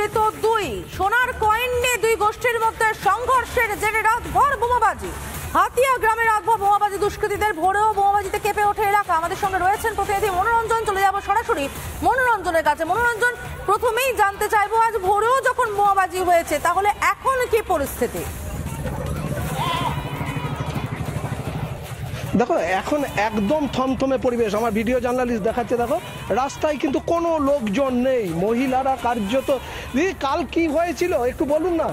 মৃত দুই। সোনার কয়েন নিয়ে দুই গোষ্ঠীর মধ্যে সংঘর্ষের জেরে রাতভর বোমাবাজি। হাতিয়া গ্রামে রাতভর বোমাবাজি দুষ্কৃতীদের, ভোরেও বোমাবাজিতে কেঁপে ওঠে এলাকা। আমাদের সঙ্গে রয়েছেন প্রতিনিধি মনোরঞ্জন। চলে যাবো সরাসরি মনোরঞ্জনের কাছে। মনোরঞ্জন, প্রথমেই জানতে চাইবো, আজ ভোরেও যখন বোমাবাজি হয়েছে তাহলে এখন কি পরিস্থিতি? দেখো, এখন একদম থমথমে পরিবেশ। আমার ভিডিও জার্নালিস্ট দেখাচ্ছে, দেখো রাস্তায় কিন্তু কোনো লোকজন নেই, মহিলারা কার্যত। কাল কি হয়েছিল একটু বলুন না,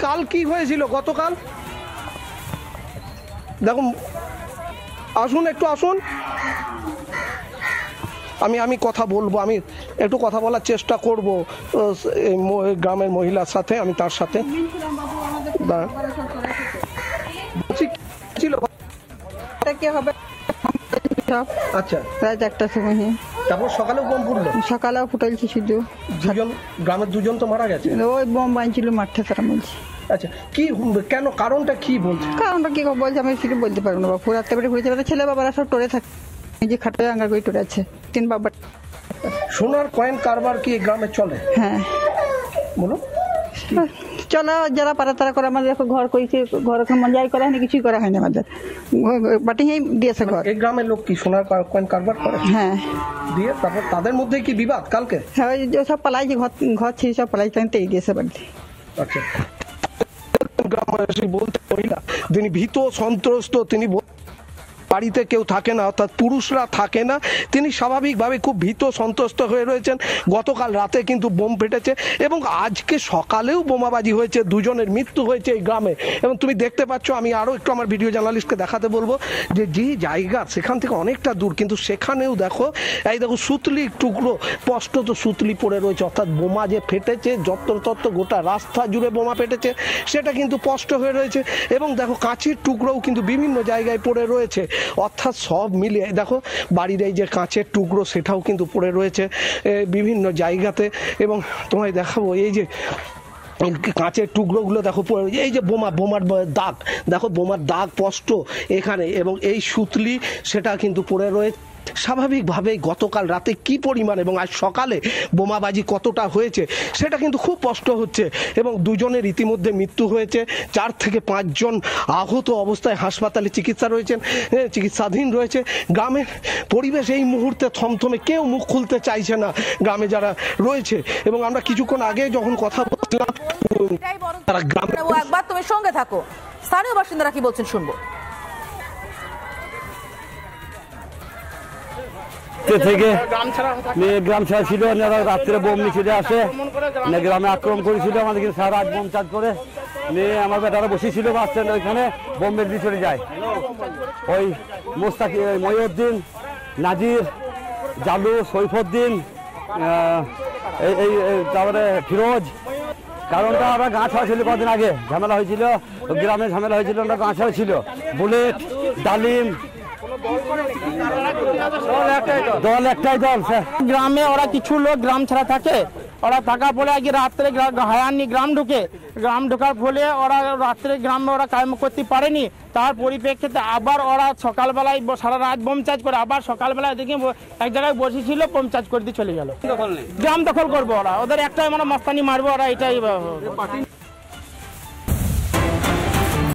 কাল কি হয়েছিল গতকাল? দেখুন, আসুন একটু আসুন, আমি কথা বলবো, আমি একটু কথা বলার চেষ্টা করব গ্রামের মহিলার সাথে, আমি তার সাথে ছিল। আচ্ছা, রাত 1টার সময়। তারপর সকালেও বোম ফুটলো? সকালেও ফুটাইছি শুধু। গ্রামের দুজন তো মারা গেছে। ওই বোম বাঁধছিল মাঠে, তারা বলছে। আচ্ছা, কি কেন, কারণটা কি বলছে? কারণটা কি বলছে আমি কিছু বলতে পারবো না। বাবু রাত্রে বেড়ে ঘুরেছে, ছেলে বাবারা সব টরে থাকে, নিজে খাটে আঙ্গার করে টরে আছে। 3 বাবা। সোনার কয়েন কারবার কি গ্রামে চলে? হ্যাঁ বলো। চলো, যারা পারে তারা করে। আমাদের ঘর করেছি, ঘর মঞ্জাই করা হয়নি, কিছুই করা হয়নি আমাদের। বাটি দিয়েছে ঘর। এই গ্রামের লোক কি সোনার কয়েন কারবার করে? হ্যাঁ। দিয়ে তারপর তাদের মধ্যে কি বিবাদ কালকে? হ্যাঁ, ওই সব পালাইছে, ঘর ছিল সব পালাইছে, তেই দিয়েছে বাড়িতে। আচ্ছা, গ্রামবাসী বলতে মহিলা তিনি ভীত সন্ত্রস্ত, তিনি বাড়িতে কেউ থাকে না, অর্থাৎ পুরুষরা থাকে না, তিনি স্বাভাবিকভাবে খুব ভীত সন্ত্রস্ত হয়ে রয়েছেন। গতকাল রাতে কিন্তু বোম ফেটেছে এবং আজকে সকালেও বোমাবাজি হয়েছে, দুজনের মৃত্যু হয়েছে এই গ্রামে। এবং তুমি দেখতে পাচ্ছ, আমি আরও একটু আমার ভিডিও জার্নালিস্টকে দেখাতে বলবো যে জায়গা সেখান থেকে অনেকটা দূর, কিন্তু সেখানেও দেখো, এই দেখো সুতলি টুকরো, স্পষ্টত সুতলি পড়ে রয়েছে, অর্থাৎ বোমা যে ফেটেছে যত্রতত্র গোটা রাস্তা জুড়ে বোমা ফেটেছে সেটা কিন্তু স্পষ্ট হয়ে রয়েছে। এবং দেখো কাঁচের টুকরোও কিন্তু বিভিন্ন জায়গায় পড়ে রয়েছে, অর্থাৎ সব মিলিয়ে দেখো বাড়ির এই যে কাঁচের টুকরো সেটাও কিন্তু পড়ে রয়েছে বিভিন্ন জায়গাতে। এবং তোমায় দেখাবো এই যে কাঁচের টুকরোগুলো দেখো, এই যে বোমার দাগ দেখো, বোমার দাগ স্পষ্ট এখানে। এবং এই সুতলি সেটা কিন্তু পড়ে রয়েছে। স্বাভাবিকভাবেই গতকাল রাতে কি পরিমাণ এবং আজ সকালে বোমাবাজি কতটা হয়েছে সেটা কিন্তু খুব স্পষ্ট হচ্ছে। এবং দুজনের ইতিমধ্যে মৃত্যু হয়েছে, 4 থেকে 5 জন আহত অবস্থায় হাসপাতালে চিকিৎসাধীন রয়েছে। গ্রামের পরিবেশ এই মুহূর্তে থমথমে, কেউ মুখ খুলতে চাইছে না গ্রামে যারা রয়েছে। এবং আমরা কিছুক্ষণ আগে যখন কথা বলছিলাম, তারা গ্রামে, একবার তুমি সঙ্গে থাকো, স্থানীয় বাসিন্দারা কি বলছেন শুনবো। থেকে গ্রাম ছাড়া ছিল, রাত্রে বোম নিয়ে চলে আসে, গ্রামে আক্রমণ করেছিল, আমাদেরকে সারা রাত বোম চার্জ করে নিয়ে আমার বেটারা বসেছিল বাস স্ট্যান্ড, ওইখানে বোম মেরে দিয়ে চলে যায়। ওই মোস্তাকি, মহিউদ্দিন, নাজির, জালু, সৈফুদ্দিন, এই তারপরে ফিরোজ। কারণটা আমরা গাঁ ছাড়া ছিল, কদিন আগে ঝামেলা হয়েছিল, গ্রামে ঝামেলা হয়েছিল, আমরা গাঁ ছাড়া ছিল। বুলেট, ডালিম, দল একটাই দল। গ্রামে ওরা কিছু লোক গ্রাম ছাড়া থাকে, ওরা থাকার ফলে আগে রাত্রে হায়ানি গ্রাম ঢোকার ফলে ওরা রাত্রে গ্রামে ওরা কায়েম করতে পারেনি। তার পরিপ্রেক্ষিতে আবার ওরা সকালবেলায় সারা রাত বোম চার্জ করে, আবার সকালবেলায় দেখি এক জায়গায় বসেছিল, বোম চার্জ করে দিয়ে চলে গেল। গ্রাম দখল করবো ওরা, ওদের একটাই মানে মস্তানি মারবো ওরা, এটাই।